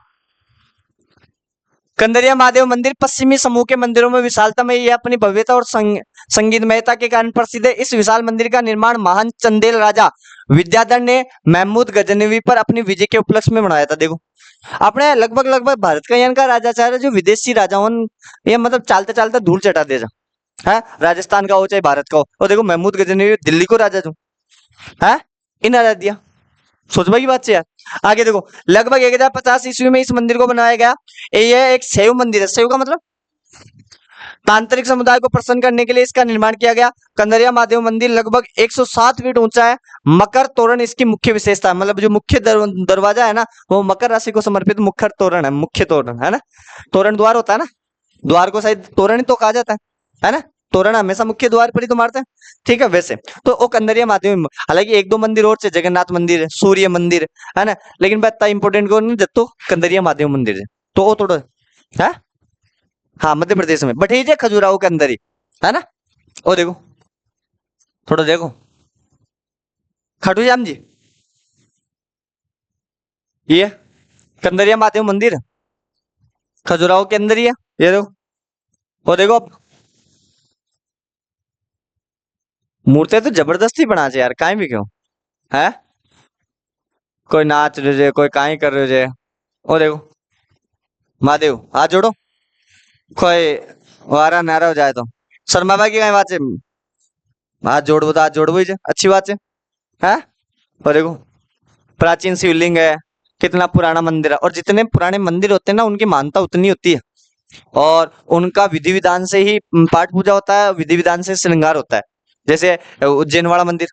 A: कंदरिया महादेव मंदिर पश्चिमी समूह के मंदिरों में विशालता में यह अपनी भव्यता और संगीतमयता के कारण प्रसिद्ध है। इस विशाल मंदिर का निर्माण महान चंदेल राजा विद्याधर ने महमूद गजनवी पर अपनी विजय के उपलक्ष्य में बनाया था। देखो, अपने लगभग लगभग भारत का यहाँ का राजा चाह रहा, जो विदेशी राजाओं ये मतलब चालते चालते धूल चटा दे है, राजस्थान का हो चाहे भारत का हो। और देखो, महमूद गजनवी दिल्ली को राजा जो है, इन राजा दिया। सोचबा की बात से यार। आगे देखो, लगभग 1050 ईस्वी में इस मंदिर को बनाया गया। यह एक शैव मंदिर है। शैव का मतलब तांत्रिक समुदाय को प्रसन्न करने के लिए इसका निर्माण किया गया। कंदरिया महादेव मंदिर लगभग 107 फीट ऊंचा है। मकर तोरण इसकी मुख्य विशेषता है, मतलब जो मुख्य दरवाजा है ना, वो मकर राशि को समर्पित मुख्य तोरण है। मुख्य तोरण है ना, तोरण द्वार होता है ना, द्वार को शायद तोरण ही तो कहा जाता है ना। तोरण हमेशा मुख्य द्वार पर ही तो मारते हैं, ठीक है। वैसे तो वो कंदरिया महादेव, हालांकि एक दो मंदिर और से, जगन्नाथ मंदिर है, सूर्य मंदिर है ना, लेकिन बता इंपोर्टेंट को नहीं जब तो कंदरिया महादेव मंदिर है, तो वो थोड़ा है। हाँ, मध्य प्रदेश में, बट ये खजुराहो के अंदर ही है ना। ओ देखो, थोड़ा देखो, खाटू श्याम जी, ये कंदरिया महादेव मंदिर खजुराहो के अंदर ही है। ये देखो, वो देखो, मूर्ति तो जबरदस्ती बना छे यार, काई भी क्यों है। कोई नाच रहे छे, कोई काई कर रहे छे। ओ देखो, महादेव हाथ जोड़ो, कोई वारा नारा हो जाए तो शर्मा भाई की कई बात है, हाथ जोड़ो तो हाथ जोड़ो ही छे, अच्छी बात है। और देखो, प्राचीन शिवलिंग है, कितना पुराना मंदिर है। और जितने पुराने मंदिर होते हैं ना, उनकी मान्यता उतनी होती है, और उनका विधि विधान से ही पाठ पूजा होता है, विधि विधान से श्रृंगार होता है। जैसे उज्जैन वाला मंदिर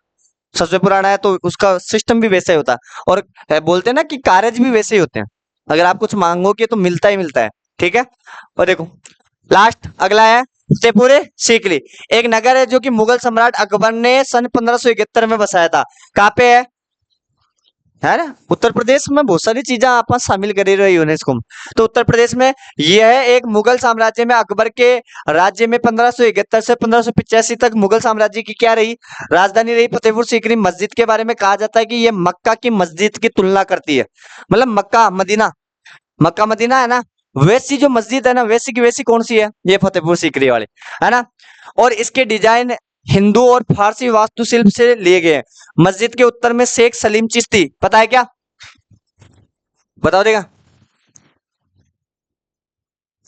A: सबसे पुराना है, तो उसका सिस्टम भी वैसा ही होता है। और बोलते हैं ना कि कार्य भी वैसे ही होते हैं, अगर आप कुछ मांगोगे तो मिलता ही मिलता है, ठीक है। और देखो, लास्ट अगला है फतेहपुर सीकरी, एक नगर है जो कि मुगल सम्राट अकबर ने सन 1571 में बसाया था। कहाँ पे है ना? उत्तर प्रदेश में बहुत सारी चीजें आप शामिल कर रहे हो यूनेस्को में। तो उत्तर प्रदेश में यह है एक मुगल साम्राज्य में अकबर के राज्य में 1571 से 1585 तक मुगल साम्राज्य की क्या रही, राजधानी रही फतेहपुर सीकरी। मस्जिद के बारे में कहा जाता है कि यह मक्का की मस्जिद की तुलना करती है, मतलब मक्का मदीना है ना, वैसी जो मस्जिद है ना, वैसी की वैसी कौन सी है, ये फतेहपुर सीकरी वाली, है ना। और इसके डिजाइन हिंदू और फारसी वास्तुशिल्प से लिए गए हैं। मस्जिद के उत्तर में शेख सलीम चिश्ती, पता है क्या? बताओ देगा,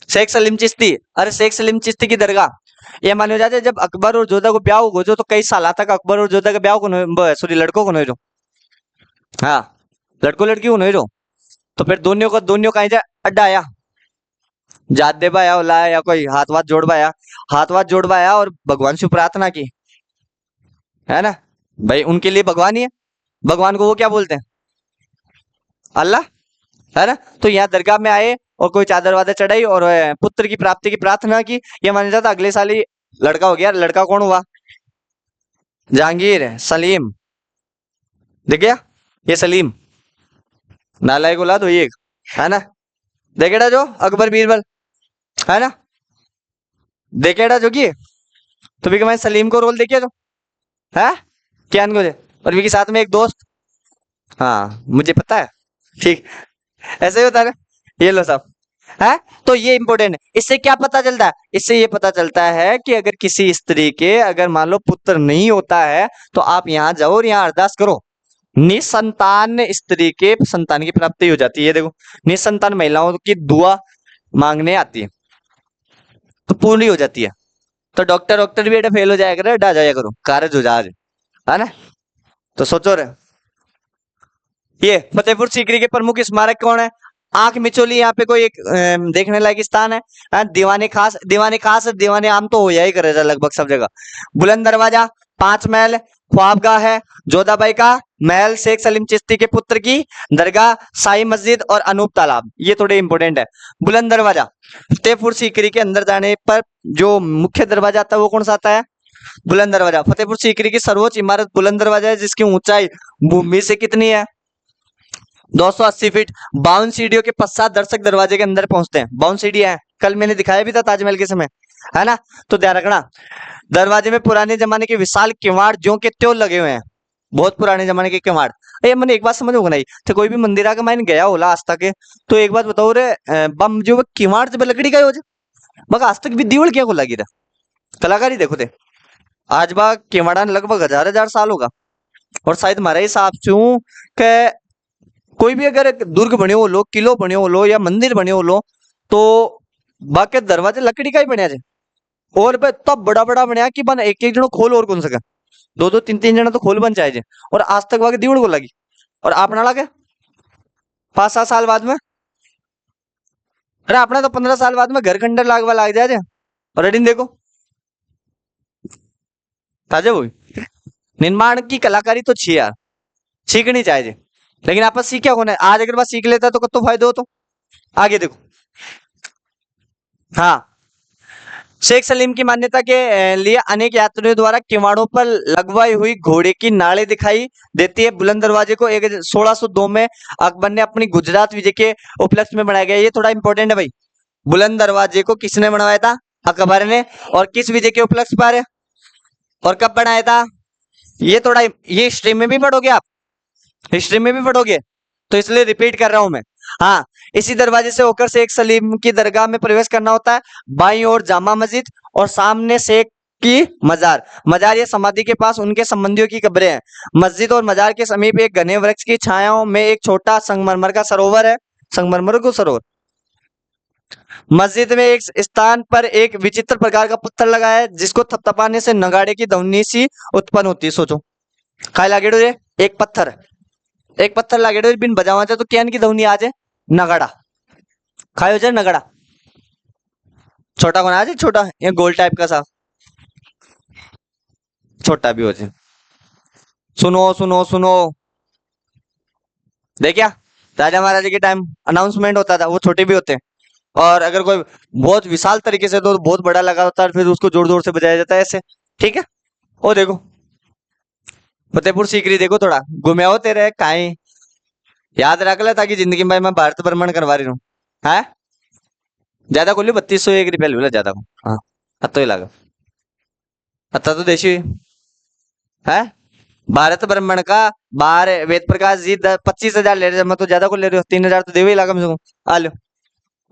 A: शेख सलीम चिश्ती। अरे शेख सलीम चिश्ती की दरगाह ये माने जाते जब अकबर और जोधा को ब्याह हो जो, तो कई साल तक अकबर और जोधा के ब्याह को सॉरी लड़कों को नहीं जो, हाँ लड़को लड़की को नहीं जो, तो फिर दोनों कहीं जा अड्डा आया, जात दे पाया लाया या कोई हाथ वाथ जोड़ पाया और भगवान से प्रार्थना की, है ना। भाई उनके लिए भगवान ही है, भगवान को वो क्या बोलते हैं, अल्लाह, है ना। तो यहाँ दरगाह में आए और कोई चादर वादर चढ़ाई और पुत्र की प्राप्ति की प्रार्थना की। ये माना जाता अगले साल ही लड़का हो गया। लड़का कौन हुआ? जहांगीर है, सलीम, देख गया, ये सलीम नालायक औलाद हुई एक, है ना। देखेड़ा जो अकबर बीरबल, है ना, देखेड़ा जो कि तो भी मैं सलीम को रोल देखिए जो है क्या को दे, और भी के साथ में एक दोस्त, हाँ मुझे पता है, ठीक, ऐसे ही होता है ना। ये लो साहब, है। तो ये इंपॉर्टेंट है, इससे क्या पता चलता है, इससे ये पता चलता है कि अगर किसी स्त्री के अगर मान लो पुत्र नहीं होता है तो आप यहाँ जाओ और यहाँ अरदास करो, निसंतान स्त्री के संतान की प्राप्ति हो जाती है। देखो, निसंतान महिलाओं की दुआ मांगने आती है तो पूरी हो जाती है। तो डॉक्टर डॉक्टर भी बेटा फेल हो जाया करो, डा जाया करो, कारज हो जाए, है ना। तो सोचो रे, ये फतेहपुर सीकरी के प्रमुख स्मारक कौन है? आंख मिचोली यहाँ पे कोई एक देखने लायक स्थान है। दीवाने खास, दीवाने खास, दीवाने आम तो हो ही करेगा लगभग सब जगह। बुलंद दरवाजा, 5 महल, ख्वाबगाह है, जोधाबाई का महल, शेख सलीम चिश्ती के पुत्र की दरगाह, शाही मस्जिद और अनूप तालाब, ये थोड़े इंपॉर्टेंट है। बुलंद दरवाजा, फतेहपुर सीकरी के अंदर जाने पर जो मुख्य दरवाजा आता है वो कौन सा आता है? बुलंद दरवाजा। फतेहपुर सीकरी की सर्वोच्च इमारत बुलंद दरवाजा है, जिसकी ऊंचाई भूमि से कितनी है? 280 फीट। 52 सीढ़ियों के पश्चात दर्शक दरवाजे के अंदर पहुंचते हैं। 52 सीढ़ियां हैं, कल मैंने दिखाया भी था ताजमहल के समय, है ना। तो ध्यान रखना, दरवाजे में पुराने जमाने के विशाल किवाड़ ज्यों के त्यों लगे हुए हैं, बहुत पुराने जमाने के किवाड़। अरे मैंने एक बात समझ होगा नहीं तो कोई भी मंदिर आके मैंने गया होला आज तक, तो एक बात बताओ रे, बम जो वो किवाड़ जब लकड़ी का हो जाए मगर आज तक भी दीवड़ क्या को लगी था, कलाकारी देखो थे। आज बा किवाड़ा लगभग हजार हजार साल होगा, और शायद हमारे हिसाब से के कोई भी अगर एक दुर्ग बने हो लो, किलो बने हो लो या मंदिर बने हो लो, तो बाकी दरवाजे लकड़ी का ही बनया जाए, और तब बड़ा बड़ा बनया कि बन एक एक जनो खोल और कौन सका, दो दो तीन तीन जना तो खोल बन जाए, और आज तक वहां दीवड़ को लगी, और अपना लगे 5-7 साल बाद में, अरे अपना तो 15 साल बाद में घर खंडर लागवा लाग जाए, और रेडिन देखो ताजे वो निर्माण की कलाकारी तो छी यार, सीखनी चाहिए, लेकिन आप सीखा कौन है? आज अगर बात सीख लेता तो कतो फायदे हो, तो आगे देखो। हाँ, शेख सलीम की मान्यता के लिए अनेक यात्रियों द्वारा किवाड़ों पर लगवाई हुई घोड़े की नाड़े दिखाई देती है। बुलंद दरवाजे को 1602 में अकबर ने अपनी गुजरात विजय के उपलक्ष्य में बनाया गया। ये थोड़ा इंपॉर्टेंट है भाई, बुलंद दरवाजे को किसने बनवाया था? अकबर ने, और किस विजय के उपलक्ष्य पर है? और कब बनाया था? ये थोड़ा, ये हिस्ट्री में भी पढ़ोगे आप, हिस्ट्री में भी पढ़ोगे, तो इसलिए रिपीट कर रहा हूं मैं। हाँ, इसी दरवाजे से होकर शेख सलीम की दरगाह में प्रवेश करना होता है। बाईं ओर जामा मस्जिद और सामने शेख की मजार, मजार या समाधि के पास उनके संबंधियों की कब्रें हैं। मस्जिद और मजार के समीप एक घने वृक्ष की छायाओं में एक छोटा संगमरमर का सरोवर है, संगमरमर को सरोवर। मस्जिद में एक स्थान पर एक विचित्र प्रकार का पत्थर लगा है, जिसको थपथपाने से नगाड़े की ध्वनि सी उत्पन्न होती है। सोचो खाए लागेड़ो रे, एक पत्थर, एक पत्थर लागेड़ो बिन बजावा तो क्या की ध्वनि आ जाए? नगाड़ा खाए हो जाए, नगाड़ा छोटा कौन आ जाए, छोटा ये गोल टाइप का सा, छोटा भी हो जाए। सुनो सुनो सुनो, देखिया राजा महाराजा के टाइम अनाउंसमेंट होता था, वो छोटे भी होते हैं, और अगर कोई बहुत विशाल तरीके से तो बहुत बड़ा लगा होता है, फिर उसको जोर जोर से बजाया जाता है ऐसे, ठीक है। ओ देखो फतेहपुर सीकरी देखो, थोड़ा घूमे हो तेरे काई, याद रख ले ताकि जिंदगी में मैं भारत भ्रमण करवा रही हूँ, है ज्यादा खोलियो 3201 रुपया ले ज्यादा को, हाँ अतो ही लगा, अता तो देशी है। भारत भ्रमण का बाहर वेद प्रकाश जी 25,000 ले रहे हो, मैं तो ज्यादा को ले रहे हो, 3,000 तो देवे ही लगा मुझको, आ लो।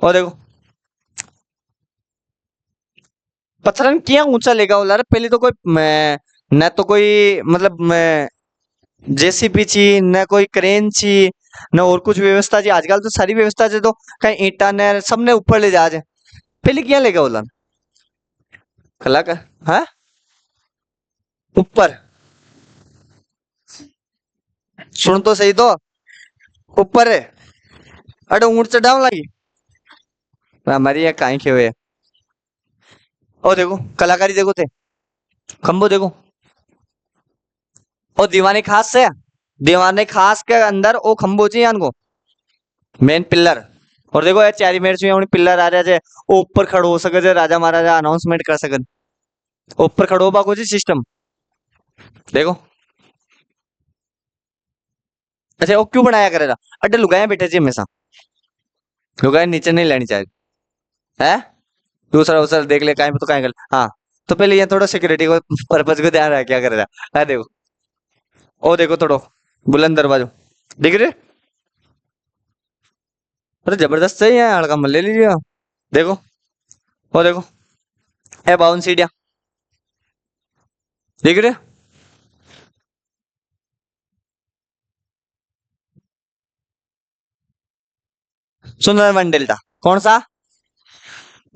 A: और देखो पत्थरन किया ऊंचा लेगा बोला, पहले तो कोई न तो कोई मतलब जेसीबी छी, न कोई क्रेन छी, न और कुछ व्यवस्था थी। आजकल तो सारी व्यवस्था है, तो कहीं ईटा ने सबने ऊपर ले जा रहे, पहले क्या लेगा बोला कला का, हाँ ऊपर सुन तो सही, तो ऊपर है, अरे ऊंट चढ़ाव लगी हमारी यहाँ कहीं के हुए। और देखो कलाकारी देखो थे, खंबो देखो, और दीवाने खास से, दीवाने खास के अंदर वो खंबो चाहिए इनको मेन पिलर, और देखो यार चारी मेरे से पिलर आ रहा है, वो ऊपर खड़ो हो सके, राजा महाराजा अनाउंसमेंट कर सके, ऊपर खड़ो बा कुछ सिस्टम, देखो। अच्छा वो क्यों बनाया करेगा? अड्डे लुगाया बैठे जी हमेशा, लुगाया नीचे नहीं लेनी चाहिए है। दूसरा दूसरा देख ले कहीं पे तो कहीं गल हाँ। तो पहले ये थोड़ा सिक्योरिटी को पर्पज को ध्यान रख क्या करेगा। है देखो, ओ देखो थोड़ो बुलंद दरवाजो दिख रहे। अरे जबरदस्त है, यहाँ हड़का मल ले लीजिए आप। देखो, ओ देखो, है 52 सीढ़ियाँ दिख रहे। सुंदरवन डेल्टा कौन सा?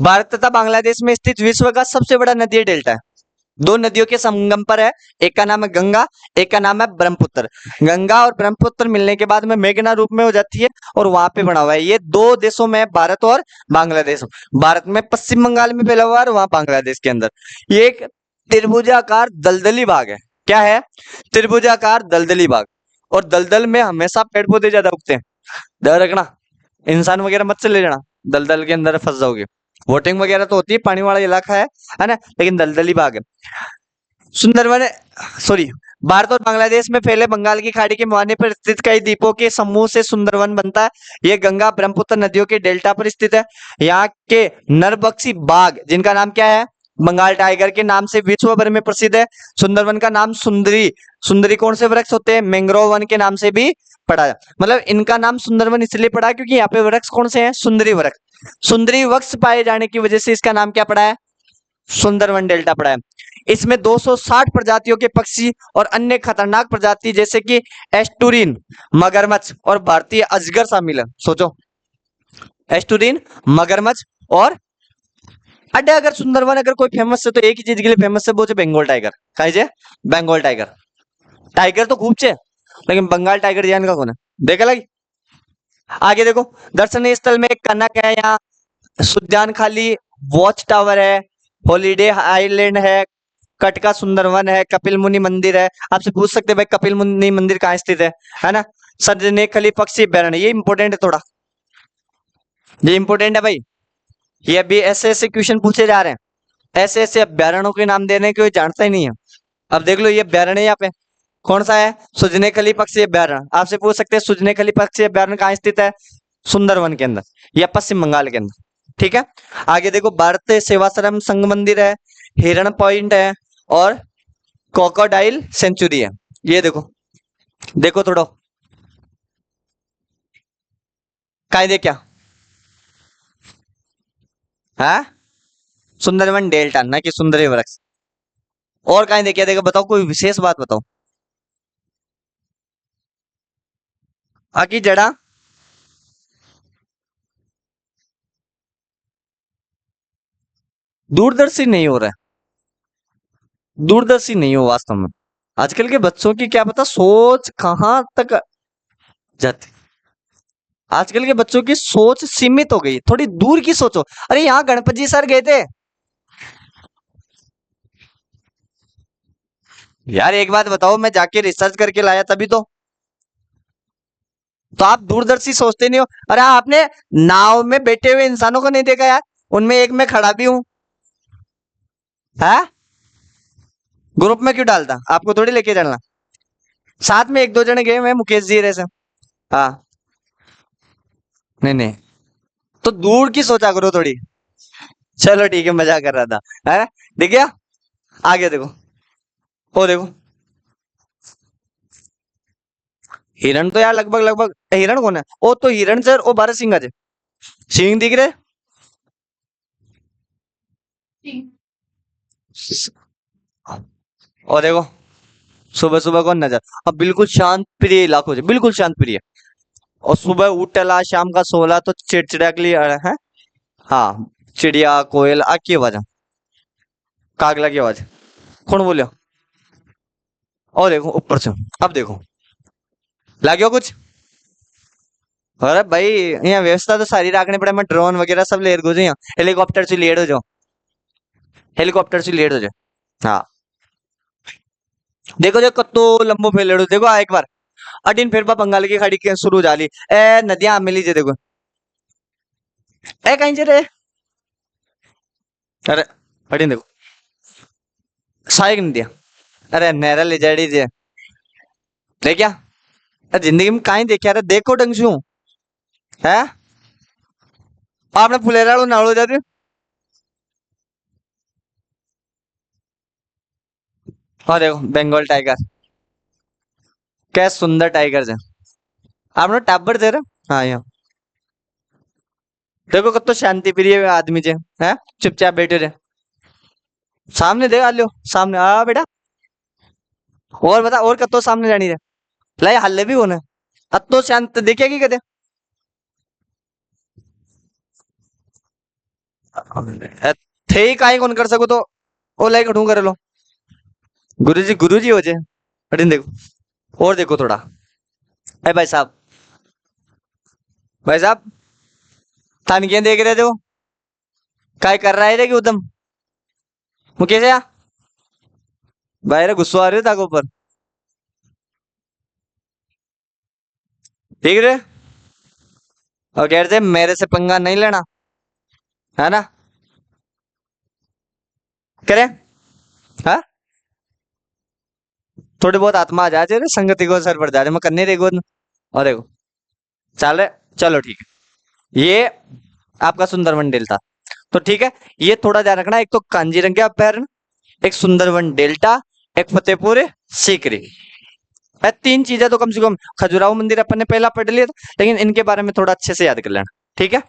A: भारत तथा बांग्लादेश में स्थित विश्व का सबसे बड़ा नदी डेल्टा है। दो नदियों के संगम पर है। एक का नाम है गंगा, एक का नाम है ब्रह्मपुत्र। गंगा और ब्रह्मपुत्र मिलने के बाद में मेघना रूप में हो जाती है और वहां पे बना हुआ है। ये दो देशों में है, भारत और बांग्लादेश। भारत में पश्चिम बंगाल में फैला हुआ है और वहां बांग्लादेश के अंदर। ये एक त्रिभुजाकार दलदली भाग है। क्या है? त्रिभुजाकार दलदली भाग। और दलदल में हमेशा पेड़ पौधे ज्यादा उगते हैं। ध्यान रखना, इंसान वगैरह मत चले जाना, दलदल के अंदर फंस जाओगे। वोटिंग वगैरह तो होती है, पानी वाला इलाका है ना, लेकिन दलदली भाग है। सुंदरवन, सॉरी, भारत और बांग्लादेश में फैले बंगाल की खाड़ी के मुहाने पर स्थित कई द्वीपों के समूह से सुंदरवन बनता है। यह गंगा ब्रह्मपुत्र नदियों के डेल्टा पर स्थित है। यहाँ के नरबक्षी बाघ, जिनका नाम क्या है, बंगाल टाइगर के नाम से विश्व भर में प्रसिद्ध है। सुंदरवन का नाम सुंदरी, सुंदरी कौन से वृक्ष होते हैं, मैंग्रोव वन के नाम से भी पड़ा है। मतलब इनका नाम सुंदरवन इसलिए पड़ा है क्योंकि यहाँ पे वृक्ष कौन से हैं, सुंदरी वृक्ष। सुंदरी वृक्ष पाए जाने की वजह से इसका नाम क्या पड़ा है, सुंदरवन डेल्टा पड़ा है। इसमें 260 प्रजातियों के पक्षी और अन्य खतरनाक प्रजाति जैसे कि एस्टुरिन, मगरमच्छ और भारतीय अजगर शामिल है। सोचो, एस्टुरिन, मगरमच्छ और अड्डे। अगर सुंदरवन अगर कोई फेमस है तो एक ही चीज के लिए फेमस है, वो है बंगाल टाइगर। कहा जे बंगाल टाइगर। टाइगर तो खूब छे, लेकिन बंगाल टाइगर जान का कौन है, देखा लगी। आगे देखो, दर्शनीय स्थल में कनक है, यहाँ सुजान खाली वॉच टावर है, हॉलीडे आइलैंड है, कटका सुंदरवन है, कपिल मुनि मंदिर है। आपसे पूछ सकते हैं भाई कपिल मुनि मंदिर कहाँ स्थित है ना। सजने खली पक्षी अभ्यारण्य, ये इंपॉर्टेंट है थोड़ा, ये इंपॉर्टेंट है भाई। ये अभी ऐसे ऐसे क्वेश्चन पूछे जा रहे हैं, ऐसे ऐसे अभ्यारण्यों के नाम देने कोई जानता ही नहीं है। अब देख लो, ये अभ्यारण्य यहाँ पे कौन सा है, सुजने खली पक्षी अभ्यारण्य। आपसे पूछ सकते हैं सुजने खली पक्षी अभ्यारण्य कहाँ स्थित है, सुंदरवन के अंदर या पश्चिम बंगाल के अंदर। ठीक है, आगे देखो, भारतीय सेवाश्रम संघ मंदिर है, हिरण पॉइंट है और क्रोकोडाइल सेंचुरी है। ये देखो, देखो थोड़ा कायदे क्या है, सुंदरवन डेल्टा ना कि सुंदरी वृक्ष। और कायदे क्या देखो, बताओ कोई विशेष बात बताओ। आकी जड़ा, दूरदर्शी नहीं हो रहा है, दूरदर्शी नहीं हो वास्तव में। आजकल के बच्चों की क्या पता सोच कहाँ तक जाती। आजकल के बच्चों की सोच सीमित हो गई, थोड़ी दूर की सोचो। अरे यहाँ गणपत जी सर गए थे यार, एक बात बताओ, मैं जाके रिसर्च करके लाया तभी तो आप दूरदर्शी सोचते नहीं हो। अरे आपने नाव में बैठे हुए इंसानों को नहीं देखा यार, उनमें एक मैं खड़ा भी हूं है। ग्रुप में क्यों डालता, आपको थोड़ी लेके चलना। साथ में एक दो जने गए हुए हैं, मुकेश जी रहे से। हाँ, नहीं नहीं, तो दूर की सोचा करो थोड़ी। चलो ठीक है, मजाक कर रहा था है। दिख गया, आगे देखो, ओ देखो, हिरण तो यार लगभग लगभग, हिरण कौन है, ओ तो हिरण सर, ओ बारह सिंह है, सिंह दिख रहे। और देखो, सुबह सुबह कौन नजर, अब बिल्कुल शांत प्रिय इलाकों से, बिल्कुल शांत प्रिय। और सुबह उठला शाम का सोला तो चिड़चिड़ा के लिए है। हाँ, चिड़िया कोयल आ की आवाज है, कागला की आवाज, कौन बोलियो। और देखो ऊपर से, अब देखो लाग्यो कुछ। अरे भाई, यहाँ व्यवस्था तो सारी रखनी पड़े, मैं ड्रोन वगैरह सब ले गो यहाँ, हेलीकॉप्टर से लेट हो जाओ, हेलीकॉप्टर से लेट हो जाओ। हाँ, देखो जो कत्तो लंबो फैलेड़ो देखो, एक बार अडिन फिर बा बंगाल की खाड़ी के शुरू जाली ए नदियां मिली जे देखो, ए कहीं जे रे। अरे अडिन देखो, सहायक नदियां, अरे नहरा ले जाड़ी जे ले क्या? अरे जिंदगी में कहीं देखे अरे देखो ढंग से हूँ है। आपने फुलेरा नाड़ो जाते और देखो बंगाल टाइगर, क्या सुंदर टाइगर है। आपने टाबर दे रहे हाँ यहाँ देखो कत तो शांति प्रिय आदमी जे है, चुपचाप बैठे रहे। सामने दे आ लो, सामने आ बेटा। और बता और कत तो सामने जानी रे लाई हल्ले भी होने अतो शांत देखेगी कदे। अ, थे ही काई कौन कर सको तो ओ लाई कठू करे लो। गुरु जी हो जे अटिन देखो और देखो थोड़ा। ए भाई साहब थान क्या देख रहे थे वो काय कर रहा है रे कि उदम मुकेश या भाई रे गुस्सा आ रही है ताको ऊपर ठीक रे। और कह रहे थे मेरे से पंगा नहीं लेना है ना करे हाँ। थोड़ी बहुत आत्मा आ जाए रे संगति को सर पड़ जाए मैं करने देखो और देखो चल रहे चलो ठीक है ये आपका सुंदरवन डेल्टा। तो ठीक है ये थोड़ा ध्यान रखना एक तो कांजीरंगा अभयारण्य, एक सुंदरवन डेल्टा, एक फतेहपुर सीकरी। है तीन चीजें तो कम से कम। खजुराहो मंदिर अपन ने पहला पढ़ लिया था लेकिन इनके बारे में थोड़ा अच्छे से याद कर लेना ठीक है।